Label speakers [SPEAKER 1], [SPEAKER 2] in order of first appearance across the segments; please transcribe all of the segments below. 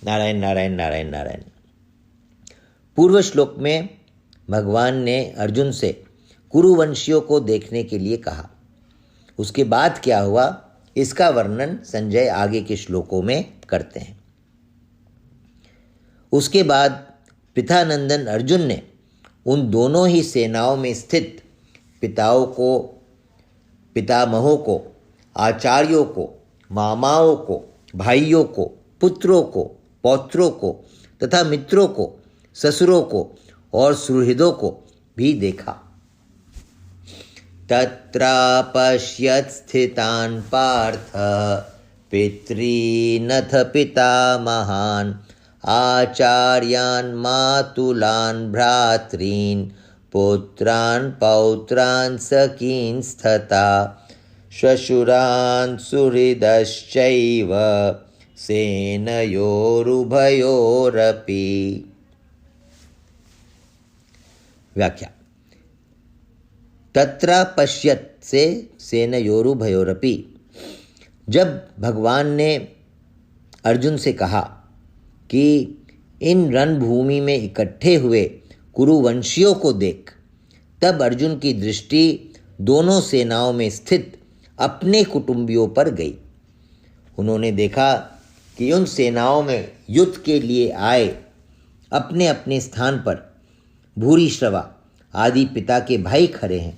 [SPEAKER 1] नारायण नारायण नारायण नारायण। पूर्व श्लोक में भगवान ने अर्जुन से कुरुवंशियों को देखने के लिए कहा। उसके बाद क्या हुआ, इसका वर्णन संजय आगे के श्लोकों में करते हैं। उसके बाद पितानंदन अर्जुन ने उन दोनों ही सेनाओं में स्थित पितामहों को, आचार्यों को, मामाओं को, भाइयों को, पुत्रों को, पौत्रों को तथा मित्रों को, ससुरों को और सुहृदों को भी देखा। तत्रापश्यत् स्थितान् पार्थ पितॄनथ पितामहान् आचार्यान् मातुलान् भ्रातॄन् पुत्रान् पौत्रान् सखींस्तथा श्वशुरान् सुहृदश्चैव सेनयोरुभयोरपि। व्याख्या। तत्र पश्यत से सेनयोरुभयोरपि। जब भगवान ने अर्जुन से कहा कि इन रणभूमि में इकट्ठे हुए कुरुवंशियों को देख, तब अर्जुन की दृष्टि दोनों सेनाओं में स्थित अपने कुटुंबियों पर गई। उन्होंने देखा कि उन सेनाओं में युद्ध के लिए आए अपने अपने स्थान पर भूरिश्रवा आदि पिता के भाई खड़े हैं,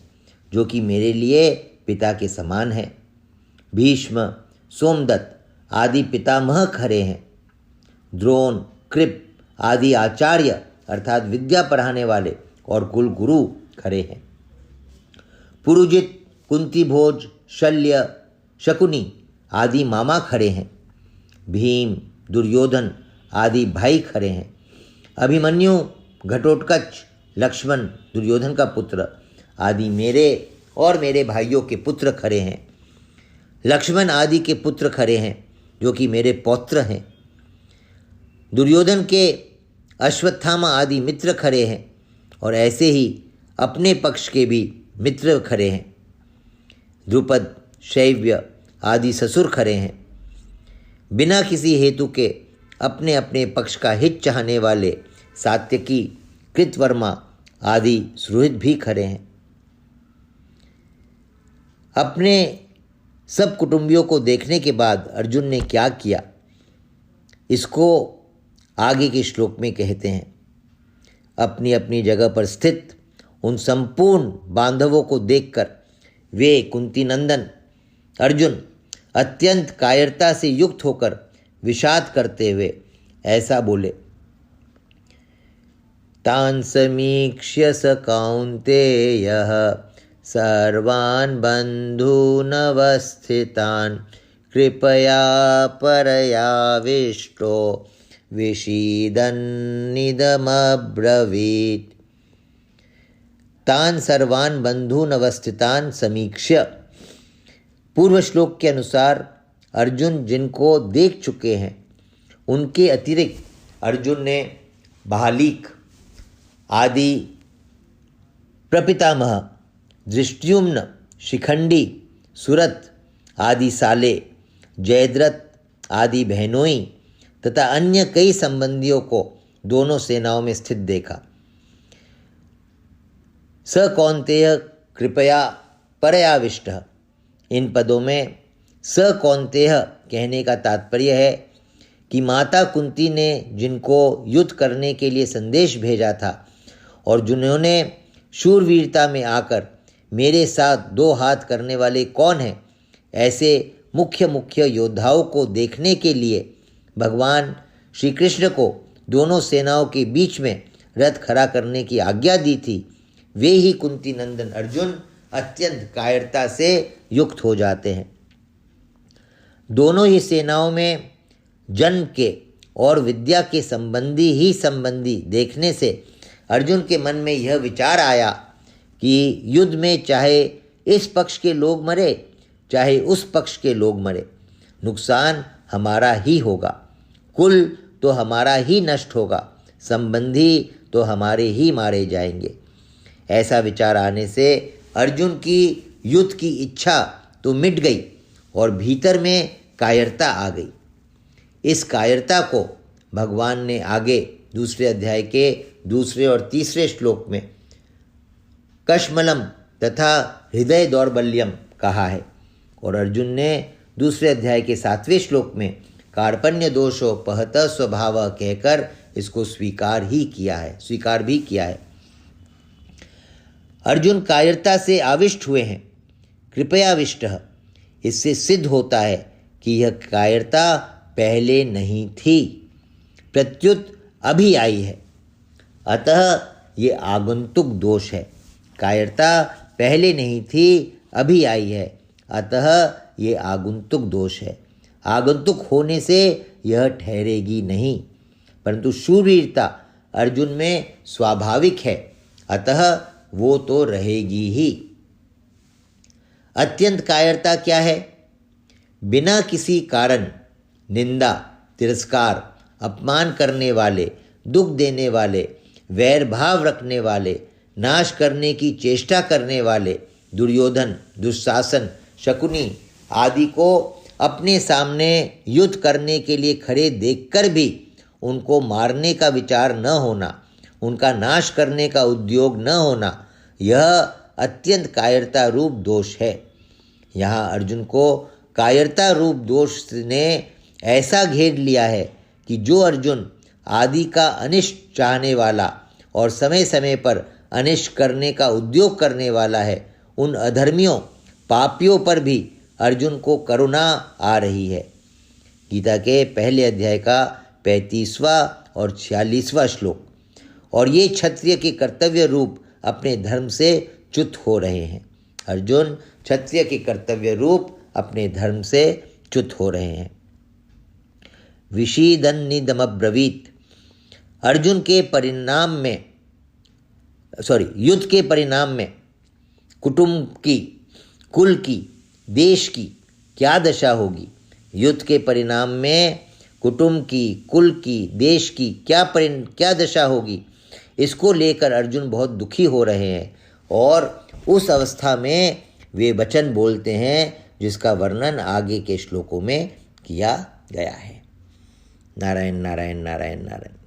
[SPEAKER 1] जो कि मेरे लिए पिता के समान हैं। भीष्म, सोमदत्त आदि पितामह खड़े हैं। द्रोण, कृप आदि आचार्य अर्थात विद्या पढ़ाने वाले और कुल गुरु खड़े हैं। पुरुजित, कुंती भोज, शल्य, शकुनी आदि मामा खड़े हैं। भीम, दुर्योधन आदि भाई खड़े हैं। अभिमन्यु, घटोत्कच, लक्ष्मण दुर्योधन का पुत्र आदि मेरे और मेरे भाइयों के पुत्र खड़े हैं। लक्ष्मण आदि के पुत्र खड़े हैं, जो कि मेरे पौत्र हैं। दुर्योधन के अश्वत्थामा आदि मित्र खड़े हैं और ऐसे ही अपने पक्ष के भी मित्र खड़े हैं। द्रुपद, शैव्य आदि ससुर खड़े हैं। बिना किसी हेतु के अपने अपने पक्ष का हित चाहने वाले सात्यकी, कृतवर्मा आदि सुहृद भी खड़े हैं। अपने सब कुटुंबियों को देखने के बाद अर्जुन ने क्या किया, इसको आगे के श्लोक में कहते हैं। अपनी अपनी जगह पर स्थित उन संपूर्ण बांधवों को देखकर वे कुंती नंदन अर्जुन अत्यंत कायरता से युक्त होकर विषाद करते हुए ऐसा बोले। तान् समीक्ष्य स कौन्तेयः सर्वान् बन्धूनवस्थितान् कृपया परयाविष्टो विषीदन्निदमब्रवीत्। तान् सर्वान् बन्धूनवस्थितान् समीक्ष्य। पूर्व श्लोक के अनुसार अर्जुन जिनको देख चुके हैं, उनके अतिरिक्त अर्जुन ने बालीक आदि प्रपितामह, दृष्टुम्न, शिखंडी, सुरथ आदि साले, जयद्रथ आदि बहनोई तथा अन्य कई संबंधियों को दोनों सेनाओं में स्थित देखा। स कौन्तेय कृपया परयाविष्ट। इन पदों में स कौन्तेय कहने का तात्पर्य है कि माता कुंती ने जिनको युद्ध करने के लिए संदेश भेजा था और जिन्होंने शूरवीरता में आकर मेरे साथ दो हाथ करने वाले कौन हैं, ऐसे मुख्य मुख्य योद्धाओं को देखने के लिए भगवान श्री कृष्ण को दोनों सेनाओं के बीच में रथ खड़ा करने की आज्ञा दी थी, वे ही कुंती नंदन अर्जुन अत्यंत कायरता से युक्त हो जाते हैं। दोनों ही सेनाओं में जन्म के और विद्या के संबंधी देखने से अर्जुन के मन में यह विचार आया कि युद्ध में चाहे इस पक्ष के लोग मरे चाहे उस पक्ष के लोग मरे, नुकसान हमारा ही होगा। कुल तो हमारा ही नष्ट होगा, संबंधी तो हमारे ही मारे जाएंगे। ऐसा विचार आने से अर्जुन की युद्ध की इच्छा तो मिट गई और भीतर में कायरता आ गई। इस कायरता को भगवान ने आगे दूसरे अध्याय के दूसरे और तीसरे श्लोक में कश्मलम तथा हृदय दौर्बल्यम कहा है, और अर्जुन ने दूसरे अध्याय के 7वें श्लोक में कार्पण्य दोषो पहत स्वभाव कहकर इसको स्वीकार भी किया है। अर्जुन कायरता से आविष्ट हुए हैं, कृपयाविष्ट। इससे सिद्ध होता है कि यह कायरता पहले नहीं थी, प्रत्युत अभी आई है, अतः ये आगंतुक दोष है। कायरता पहले नहीं थी, अभी आई है, अतः ये आगंतुक दोष है। आगंतुक होने से यह ठहरेगी नहीं, परंतु शूरवीरता अर्जुन में स्वाभाविक है, अतः वो तो रहेगी ही। अत्यंत कायरता क्या है? बिना किसी कारण निंदा, तिरस्कार, अपमान करने वाले, दुख देने वाले, वैर भाव रखने वाले, नाश करने की चेष्टा करने वाले दुर्योधन, दुशासन, शकुनी आदि को अपने सामने युद्ध करने के लिए खड़े देखकर भी उनको मारने का विचार न होना, उनका नाश करने का उद्योग न होना, यह अत्यंत कायरता रूप दोष है। यहाँ अर्जुन को कायरता रूप दोष ने ऐसा घेर लिया है कि जो अर्जुन आदि का अनिष्ट चाहने वाला और समय समय पर अनिष्ट करने का उद्योग करने वाला है, उन अधर्मियों, पापियों पर भी अर्जुन को करुणा आ रही है। गीता के पहले अध्याय का 35वां और 46वां श्लोक। और ये क्षत्रिय के कर्तव्य रूप अपने धर्म से च्युत हो रहे हैं। अर्जुन क्षत्रिय के कर्तव्य रूप अपने धर्म से च्युत हो रहे हैं। विषीदन्निदमब्रवीत। अर्जुन के युद्ध के परिणाम में कुटुंब की, कुल की, देश की क्या दशा होगी? युद्ध के परिणाम में कुटुंब की, कुल की, देश की क्या दशा होगी? इसको लेकर अर्जुन बहुत दुखी हो रहे हैं, और उस अवस्था में वे वचन बोलते हैं जिसका वर्णन आगे के श्लोकों में किया गया है। नारायण नारायण नारायण नारायण।